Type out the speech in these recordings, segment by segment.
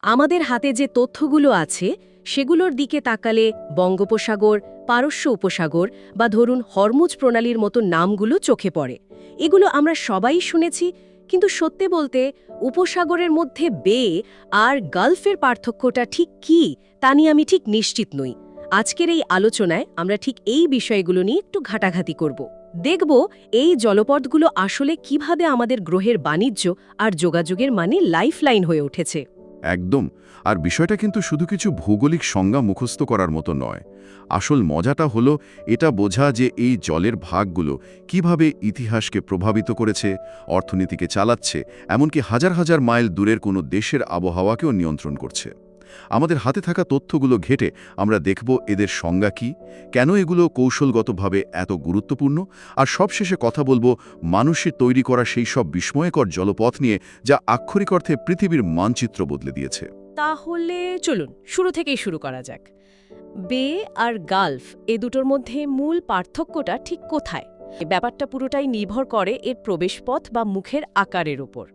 আমাদের হাতে যে তথ্যগুলো আছে সেগুলোর দিকে তাকালে বঙ্গোপসাগর, পারস্য উপসাগর বা ধরুন হরমুজ প্রণালীর মতো নামগুলো চোখে পড়ে। এগুলো আমরা সবাই শুনেছি, কিন্তু সত্যি বলতে উপসাগরের মধ্যে বে আর গালফের পার্থক্যটা ঠিক কী তা নিয়ে আমি ঠিক নিশ্চিত নই। আজকের এই আলোচনায় আমরা ঠিক এই বিষয়গুলো নিয়ে একটু ঘাটাঘাটি করব। দেখব এই জলপথগুলো আসলে কিভাবে আমাদের গ্রহের বাণিজ্য আর যোগাযোগের লাইফলাইন হয়ে উঠেছে। একদম। আর বিষয়টা কিন্তু শুধু কিছু ভৌগোলিক সংজ্ঞা মুখস্থ করার মতো নয়। আসল মজাটা হলো এটা বোঝা যে এই জলের ভাগগুলো কিভাবে ইতিহাসকে প্রভাবিত করেছে, অর্থনীতিকে চালাচ্ছে, এমনকি হাজার হাজার মাইল দূরের কোনো দেশের আবহাওয়াকেও নিয়ন্ত্রণ করছে। আমাদের হাতে থাকা তথ্যগুলো ঘেঁটে আমরা দেখব এদের সংজ্ঞা কী, কেন এগুলো কৌশলগতভাবে এত গুরুত্বপূর্ণ, আর সবশেষে কথা বলবো মানুষের তৈরি করা সেই সব বিস্ময়কর জলপথ নিয়ে যা আক্ষরিক অর্থে পৃথিবীর মানচিত্র বদলে দিয়েছে। তাহলে চলুন শুরু থেকেই শুরু করা যাক। বে আর গালফ এ দুটোর মধ্যে মূল পার্থক্যটা ঠিক কোথায়? ব্যাপারটা পুরোটাই নির্ভর করে এর প্রবেশপথ বা মুখের আকারের উপর।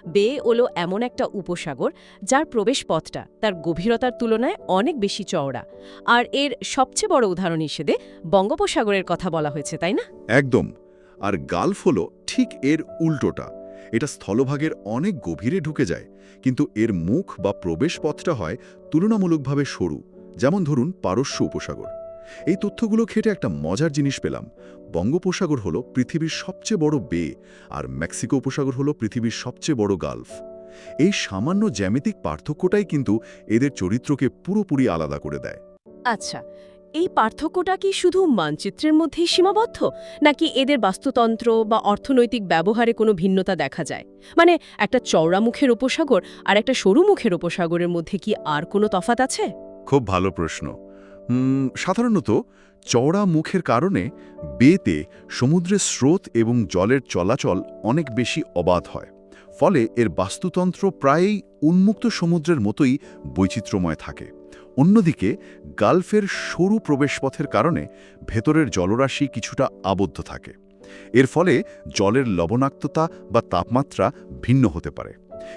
বে হলো এমন একটা উপসাগর যার প্রবেশপথটা তার গভীরতার তুলনায় অনেক বেশি চওড়া, আর এর সবচেয়ে বড় উদাহরণ হিসেবে বঙ্গোপসাগরের কথা বলা হয়েছে, তাই না? একদম। আর গালফ হলো ঠিক এর উল্টোটা। এটা স্থলভাগের অনেক গভীরে ঢুকে যায়, কিন্তু এর মুখ বা প্রবেশ পথটা হয় তুলনামূলকভাবে সরু, যেমন ধরুন পারস্য উপসাগর। এই তথ্যগুলো ঘেঁটে একটা মজার জিনিস পেলাম। বঙ্গোপসাগর হলো পৃথিবীর সবচেয়ে বড় বে, আর মেক্সিকো উপসাগর হলো পৃথিবীর সবচেয়ে বড় গালফ। এই সামান্য জ্যামিতিক পার্থক্যটাই কিন্তু এদের চরিত্রকে পুরোপুরি আলাদা করে দেয়। আচ্ছা, এই পার্থক্যটা কি শুধু মানচিত্রের মধ্যেই সীমাবদ্ধ, নাকি এদের বাস্তুতন্ত্র বা অর্থনৈতিক ব্যবহারে কোনো ভিন্নতা দেখা যায়? মানে একটা চওড়া মুখের উপসাগর আর একটা সরু মুখের উপসাগরের মধ্যে কি আর কোনো তফাৎ আছে? খুব ভালো প্রশ্ন। সাধারণত চওড়া মুখের কারণে বেতে সমুদ্রের স্রোত এবং জলের চলাচল অনেক বেশি অবাধ হয়। ফলে এর বাস্তুতন্ত্র প্রায়ই উন্মুক্ত সমুদ্রের মতোই বৈচিত্র্যময় থাকে। অন্যদিকে গালফের সরু প্রবেশপথের কারণে ভেতরের জলরাশি কিছুটা আবদ্ধ থাকে। এর ফলে জলের লবণাক্ততা বা তাপমাত্রা ভিন্ন হতে পারে,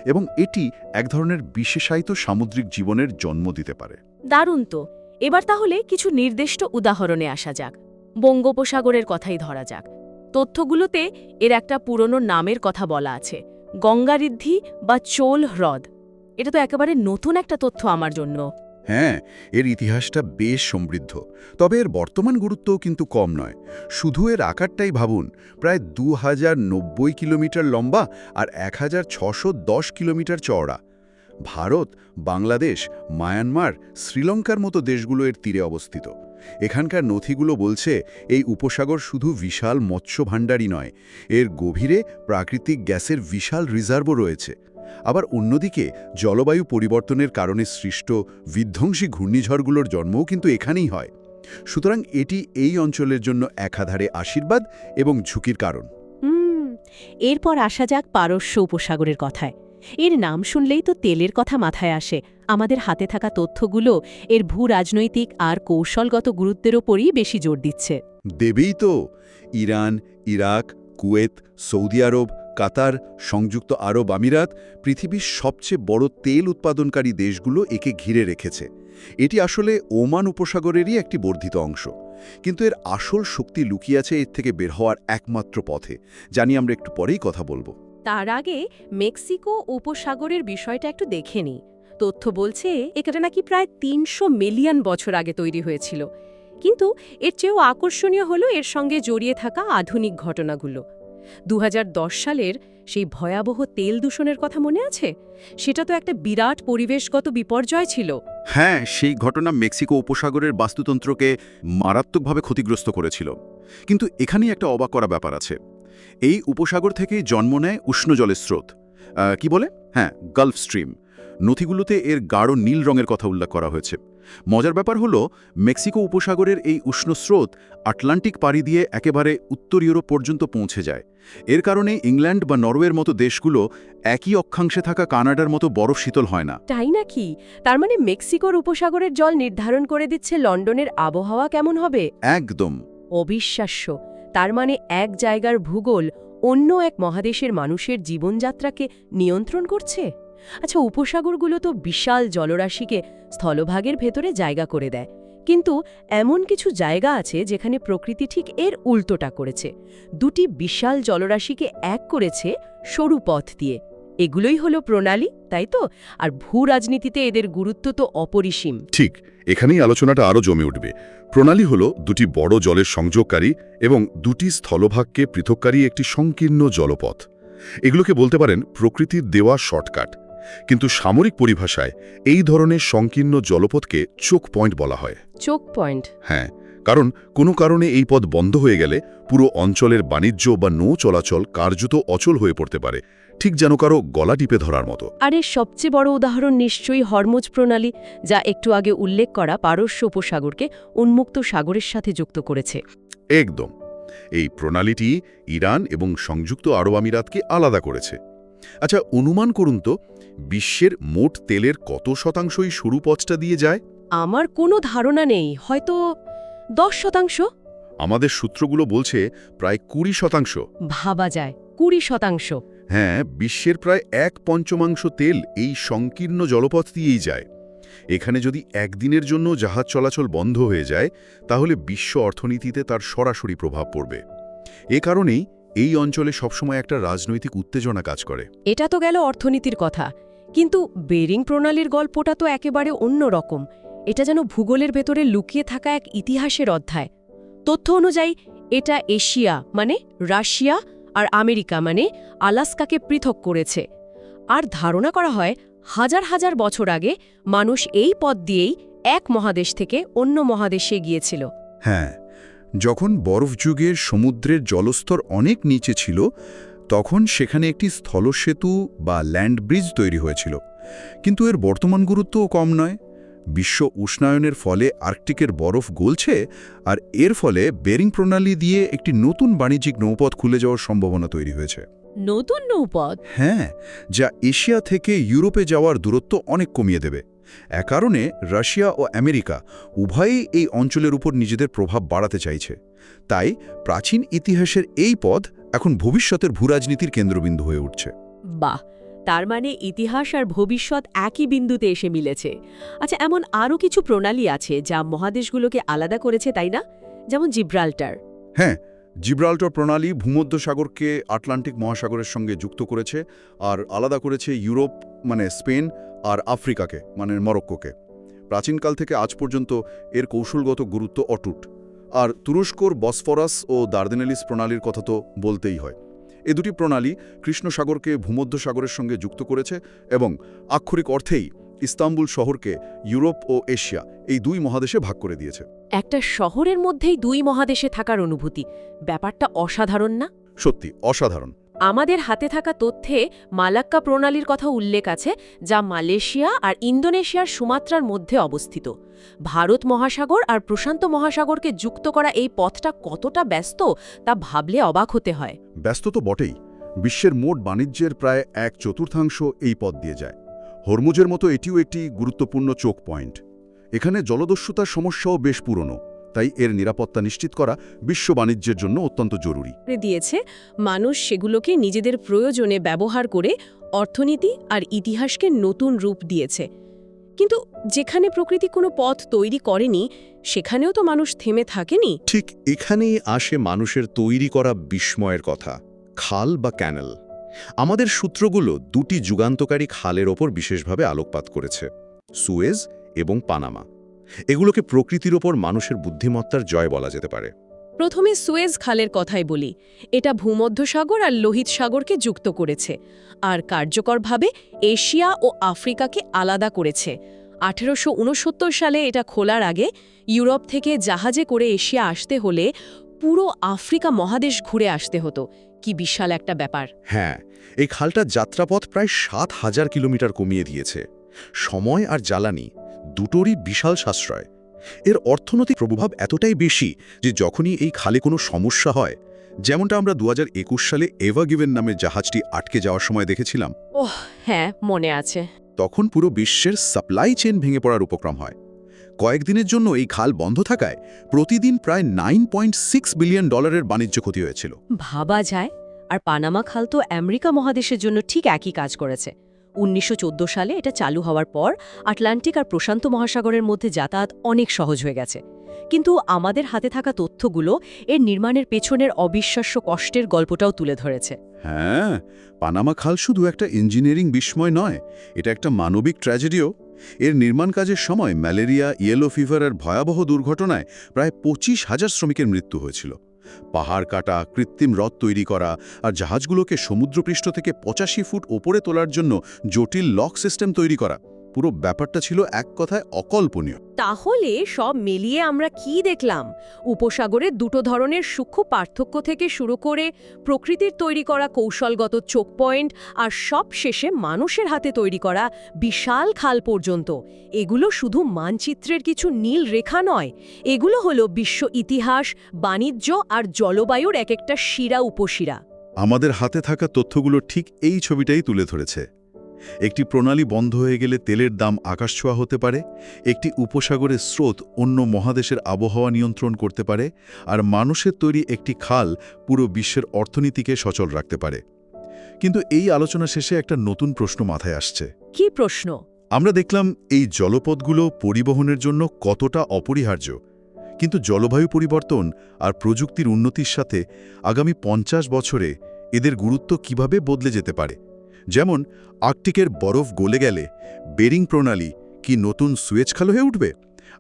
এবং এটি এক ধরনের বিশেষায়িত সামুদ্রিক জীবনের জন্ম দিতে পারে। দারুণ তো। এবার তাহলে কিছু নির্দিষ্ট উদাহরণে আসা যাক। বঙ্গোপসাগরের কথাই ধরা যাক। তথ্যগুলোতে এর একটা পুরনো নামের কথা বলা আছে, গঙ্গারিদ্ধি বা চোল হ্রদ। এটা তো একেবারে নতুন একটা তথ্য আমার জন্য। হ্যাঁ, এর ইতিহাসটা বেশ সমৃদ্ধ, তবে এর বর্তমান গুরুত্বও কিন্তু কম নয়। শুধু এর আকারটাই ভাবুন, প্রায় 2090 কিলোমিটার লম্বা আর 1610 কিলোমিটার চওড়া। ভারত, বাংলাদেশ, মায়ানমার, শ্রীলঙ্কার মতো দেশগুলো এর তীরে অবস্থিত। এখানকার নথিগুলো বলছে এই উপসাগর শুধু বিশাল মৎস্য ভাণ্ডারই নয়, এর গভীরে প্রাকৃতিক গ্যাসের বিশাল রিজার্ভও রয়েছে। আবার অন্যদিকে জলবায়ু পরিবর্তনের কারণে সৃষ্ট বিধ্বংসী ঘূর্ণিঝড়গুলোর জন্মও কিন্তু এখানেই হয়। সুতরাং এটি এই অঞ্চলের জন্য একাধারে আশীর্বাদ এবং ঝুঁকির কারণ। এরপর আসা যাক পারস্য উপসাগরের কথায়। এর নাম শুনলেই তো তেলের কথা মাথায় আসে। আমাদের হাতে থাকা তথ্যগুলো এর ভূ-রাজনৈতিক আর কৌশলগত গুরুত্বের ওপরই বেশি জোর দিচ্ছে। দেবেই তো। ইরান, ইরাক, কুয়েত, সৌদি আরব, কাতার, সংযুক্ত আরব আমিরাত, পৃথিবীর সবচেয়ে বড় তেল উৎপাদনকারী দেশগুলো একে ঘিরে রেখেছে। এটি আসলে ওমান উপসাগরেরই একটি বর্ধিত অংশ। কিন্তু এর আসল শক্তি লুকিয়ে আছে এর থেকে বের হওয়ার একমাত্র পথে, জানি আমরা একটু পরেই কথা বলবো। তার আগে মেক্সিকো উপসাগরের বিষয়টা একটু দেখে নিই। তথ্য বলছে এটা নাকি প্রায় ৩০০ মিলিয়ন বছর আগে তৈরি হয়েছিল। কিন্তু এর চেয়েও আকর্ষণীয় হলো এর সঙ্গে জড়িয়ে থাকা আধুনিক ঘটনাগুলো। ২০১০ সালের সেই ভয়াবহ তেল দূষণের কথা মনে আছে? সেটা তো একটা বিরাট পরিবেশগত বিপর্যয় ছিল। হ্যাঁ, সেই ঘটনা মেক্সিকো উপসাগরের বাস্তুতন্ত্রকে মারাত্মকভাবে ক্ষতিগ্রস্ত করেছিল। কিন্তু এখানেই একটা অবাক করা ব্যাপার আছে। এই উপসাগর থেকেই জন্ম নেয় উষ্ণ জলের স্রোত। কি বলে? হ্যাঁ, গালফ স্ট্রিম। নথিগুলোতে এর গাঢ় নীল রঙের কথা উল্লেখ করা হয়েছে। মজার ব্যাপার হলো, মেক্সিকো উপসাগরের এই উষ্ণ স্রোত আটলান্টিক পাড়ি দিয়ে একেবারে উত্তর ইউরোপ পর্যন্ত পৌঁছে যায়। এর কারণে ইংল্যান্ড বা নরওয়ের মতো দেশগুলো একই অক্ষাংশে থাকা কানাডার মতো বরফ শীতল হয় না। তাই নাকি? তার মানে মেক্সিকোর উপসাগরের জল নির্ধারণ করে দিচ্ছে লন্ডনের আবহাওয়া কেমন হবে। একদম অবিশ্বাস্য। তার মানে এক জায়গার ভূগোল অন্য এক মহাদেশের মানুষের জীবনযাত্রাকে নিয়ন্ত্রণ করছে। আচ্ছা, উপসাগরগুলো তো বিশাল জলরাশিকে স্থলভাগের ভেতরে জায়গা করে দেয়, কিন্তু এমন কিছু জায়গা আছে যেখানে প্রকৃতি ঠিক এর উল্টোটা করেছে। দুটি বিশাল জলরাশিকে এক করেছে সরু পথ দিয়ে। এগুলোই হলো প্রণালী, তাই তো? আর ভূরাজনীতিতে এদের গুরুত্ব তো অপরিসীম। ঠিক, এখানেই আলোচনাটা আরও জমে উঠবে। প্রণালী হল দুটি বড় জলের সংযোগকারী এবং দুটি স্থলভাগকে পৃথককারী একটি সংকীর্ণ জলপথ। এগুলোকে বলতে পারেন প্রকৃতির দেওয়া শর্টকাট। কিন্তু সামরিক পরিভাষায় এই ধরনের সংকীর্ণ জলপথকে চোক পয়েন্ট বলা হয়। চোক পয়েন্ট? হ্যাঁ, কারণ কোনো কারণে এই পথ বন্ধ হয়ে গেলে পুরো অঞ্চলের বাণিজ্য বা নৌ চলাচল কার্যত অচল হয়ে পড়তে পারে, ঠিক যেন কারো গলা টিপে ধরার মতো। আর এর সবচেয়ে বড় উদাহরণ নিশ্চয়ই হরমুজ প্রণালী, যা একটু আগে উল্লেখ করা পারস্য উপসাগরকে উন্মুক্ত সাগরের সাথে যুক্ত করেছে। একদম। এই প্রণালীটি ইরান এবং সংযুক্ত আরব আমিরাতকে আলাদা করেছে। আচ্ছা, অনুমান করুন তো, বিশ্বের মোট তেলের কত শতাংশই সরু পথটা দিয়ে যায়? আমার কোনো ধারণা নেই, হয়তো 10%। আমাদের সূত্রগুলো বলছে প্রায় 20%। ভাবা যায়, 20%। হ্যাঁ, বিশ্বের প্রায় 1/5 তেল এই সংকীর্ণ জলপথ দিয়েই যায়। এখানে যদি একদিনের জন্য জাহাজ চলাচল বন্ধ হয়ে যায়, তাহলে বিশ্ব অর্থনীতিতে তার সরাসরি প্রভাব পড়বে। এ কারণেই এই অঞ্চলে সবসময় একটা রাজনৈতিক উত্তেজনা কাজ করে। এটা তো গেল অর্থনীতির কথা, কিন্তু বেরিং প্রণালীর গল্পটা তো একেবারে অন্য রকম। এটা যেন ভূগোলের ভেতরে লুকিয়ে থাকা এক ইতিহাসের অধ্যায়। তথ্য অনুযায়ী এটা এশিয়া মানে রাশিয়া আর আমেরিকা মানে আলাস্কাকে পৃথক করেছে। আর ধারণা করা হয় হাজার হাজার বছর আগে মানুষ এই পথ দিয়েই এক মহাদেশ থেকে অন্য মহাদেশে গিয়েছিল। হ্যাঁ, যখন বরফ যুগের সমুদ্রের জলস্তর অনেক নিচে ছিল, তখন সেখানে একটি স্থলসেতু বা ল্যান্ড ব্রিজ তৈরি হয়েছিল। কিন্তু এর বর্তমান গুরুত্বও কম নয়। বিশ্ব উষ্ণায়নের ফলে আর্কটিকের বরফ গলছে, আর এর ফলে বেরিং প্রণালী দিয়ে একটি নতুন বাণিজ্যিক নৌপথ খুলে যাওয়ার সম্ভাবনা তৈরি হয়েছে। নতুন নৌপথ? হ্যাঁ, যা এশিয়া থেকে ইউরোপে যাওয়ার দূরত্ব অনেক কমিয়ে দেবে। এ কারণে রাশিয়া ও আমেরিকা উভয়ই এই অঞ্চলের উপর নিজেদের প্রভাব বাড়াতে চাইছে। তাই প্রাচীন ইতিহাসের এই পথ এখন ভবিষ্যতের ভূরাজনীতির কেন্দ্রবিন্দু হয়ে উঠছে। বাহ, তার মানে ইতিহাস আর ভবিষ্যৎ একই বিন্দুতে এসে মিলেছে। আচ্ছা, এমন আরও কিছু প্রণালী আছে যা মহাদেশগুলোকে আলাদা করেছে, তাই না? যেমন জিব্রাল্টার। হ্যাঁ, জিব্রাল্টার প্রণালী ভূমধ্যসাগরকে আটলান্টিক মহাসাগরের সঙ্গে যুক্ত করেছে আর আলাদা করেছে ইউরোপ মানে স্পেন আর আফ্রিকাকে মানে মরক্কোকে। প্রাচীনকাল থেকে আজ পর্যন্ত এর কৌশলগত গুরুত্ব অটুট। আর তুরস্কর বসফরাস ও দার্দানেলিস প্রণালীর কথা তো বলতেই হয়। এ দুটি প্রণালী কৃষ্ণসাগরকে ভূমধ্যসাগরের সঙ্গে যুক্ত করেছে এবং আক্ষরিক অর্থেই ইস্তাম্বুল শহরকে ইউরোপ ও এশিয়া এই দুই মহাদেশে ভাগ করে দিয়েছে। একটা শহরের মধ্যেই দুই মহাদেশে থাকার অনুভূতি, ব্যাপারটা অসাধারণ না? সত্যি অসাধারণ। আমাদের হাতে থাকা তথ্যে মালাক্কা প্রণালীর কথা উল্লেখ আছে, যা মালয়েশিয়া আর ইন্দোনেশিয়ার সুমাত্রার মধ্যে অবস্থিত। ভারত মহাসাগর আর প্রশান্ত মহাসাগরকে যুক্ত করা এই পথটা কতটা ব্যস্ত তা ভাবলে অবাক হতে হয়। ব্যস্ত তো বটেই। বিশ্বের মোট বাণিজ্যের প্রায় 1/4 এই পথ দিয়ে যায়। হরমুজের মতো এটিও একটি গুরুত্বপূর্ণ চোক পয়েন্ট। এখানে জলদস্যুতার সমস্যাও বেশ পুরনো, তাই এর নিরাপত্তা নিশ্চিত করা বিশ্ব বাণিজ্যের জন্য অত্যন্ত জরুরি। দিয়েছে মানুষ সেগুলোকে নিজেদের প্রয়োজনে ব্যবহার করে অর্থনীতি আর ইতিহাসকে নতুন রূপ দিয়েছে। কিন্তু যেখানে প্রকৃতি কোনো পথ তৈরি করেনি, সেখানেও তো মানুষ থেমে থাকেনি। ঠিক এখানেই আসে মানুষের তৈরি করা বিস্ময়ের কথা, খাল বা ক্যানেল। আমাদের সূত্রগুলো দুটি যুগান্তকারী খালের ওপর বিশেষভাবে আলোকপাত করেছে, সুয়েজ এবং পানামা। এগুলোকে প্রকৃতির ওপর মানুষের বুদ্ধিমত্তার জয় বলা যেতে পারে। প্রথমে সুয়েজ খালের কথাই বলি। এটা ভূমধ্যসাগর আর লোহিত সাগরকে যুক্ত করেছে আর কার্যকরভাবে এশিয়া ও আফ্রিকাকে আলাদা করেছে। 1869 সালে এটা খোলার আগে ইউরোপ থেকে জাহাজে করে এশিয়া আসতে হলে পুরো আফ্রিকা মহাদেশ ঘুরে আসতে হতো। কি বিশাল একটা ব্যাপার! হ্যাঁ, এই খালটা যাত্রাপথ প্রায় 7,000 কিলোমিটার কমিয়ে দিয়েছে। সময় আর জ্বালানি দুটোরই বিশাল সাশ্রয়। এর অর্থনৈতিক প্রভাব এতটাই বেশি যে যখনই এই খালে কোনো সমস্যা হয়, যেমনটা আমরা 2021 সালে এভার গিভেন নামের জাহাজটি আটকে যাওয়ার সময় দেখেছিলাম, ওহ হ্যাঁ, মনে আছে। তখন পুরো বিশ্বের সাপ্লাই চেইন ভেঙে পড়ার উপক্রম হয়। কয়েকদিনের জন্য এই খাল বন্ধ থাকায় প্রতিদিন প্রায় $9.6 বিলিয়ন বাণিজ্য ক্ষতি হয়েছিল। ভাবা যায়। আর পানামা খাল তো আমেরিকা মহাদেশের জন্য ঠিক একই কাজ করেছে। 1914 সালে এটা চালু হওয়ার পর আটলান্টিক আর প্রশান্ত মহাসাগরের মধ্যে যাতায়াত অনেক সহজ হয়ে গেছে। কিন্তু আমাদের হাতে থাকা তথ্যগুলো এর নির্মাণের পেছনের অবিশ্বাস্য কষ্টের গল্পটাও তুলে ধরেছে। হ্যাঁ, পানামা খাল শুধু একটা ইঞ্জিনিয়ারিং বিস্ময় নয়, এটা একটা মানবিক ট্র্যাজেডিও। এর নির্মাণ কাজের সময় ম্যালেরিয়া, ইয়েলো ফিভার আর ভয়াবহ দুর্ঘটনায় প্রায় 25,000 শ্রমিকের মৃত্যু হয়েছিল। পাহাড় কাটা, কৃত্রিম হ্রদ তৈরি করা আর জাহাজগুলোকে সমুদ্রপৃষ্ঠ থেকে 85 ফুট ওপরে তোলার জন্য জটিল লক সিস্টেম তৈরি করা, পুরো ব্যাপারটা ছিল এক কথায় অকল্পনীয়। তাহলে সব মিলিয়ে আমরা কি দেখলাম? উপসাগরের দুটো ধরনের সূক্ষ্ম পার্থক্য থেকে শুরু করে প্রকৃতির তৈরি করা কৌশলগত চোক পয়েন্ট আর সব শেষে মানুষের হাতে তৈরি করা বিশাল খাল পর্যন্ত, এগুলো শুধু মানচিত্রের কিছু নীল রেখা নয়, এগুলো হলো বিশ্ব ইতিহাস, বাণিজ্য আর জলবায়ুর এক একটা শিরা উপশিরা। আমাদের হাতে থাকা তথ্যগুলো ঠিক এই ছবিটাই তুলে ধরেছে। একটি প্রণালী বন্ধ হয়ে গেলে তেলের দাম আকাশছোঁয়া হতে পারে, একটি উপসাগরের স্রোত অন্য মহাদেশের আবহাওয়া নিয়ন্ত্রণ করতে পারে, আর মানুষের তৈরি একটি খাল পুরো বিশ্বের অর্থনীতিকে সচল রাখতে পারে। কিন্তু এই আলোচনা শেষে একটা নতুন প্রশ্ন মাথায় আসছে। কি প্রশ্ন? আমরা দেখলাম এই জলপথগুলো পরিবহনের জন্য কতটা অপরিহার্য, কিন্তু জলবায়ু পরিবর্তন আর প্রযুক্তির উন্নতির সাথে আগামী 50 বছরে এদের গুরুত্ব কিভাবে বদলে যেতে পারে। যেমন আর্কটিকের বরফ গলে গেলে বেরিং প্রণালী কি নতুন সুয়েজ খাল হয়ে উঠবে?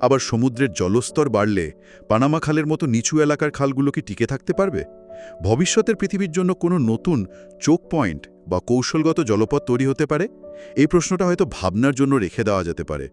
আবার সমুদ্রের জলস্তর বাড়লে পানামা খালের মতো নিচু এলাকার খালগুলো কি টিকে থাকতে পারবে? ভবিষ্যতের পৃথিবীর জন্য কোনো নতুন চোক পয়েন্ট বা কৌশলগত জলপথ তৈরি হতে পারে? এই প্রশ্নটা হয়তো ভাবনার জন্য রেখে দেওয়া যেতে পারে।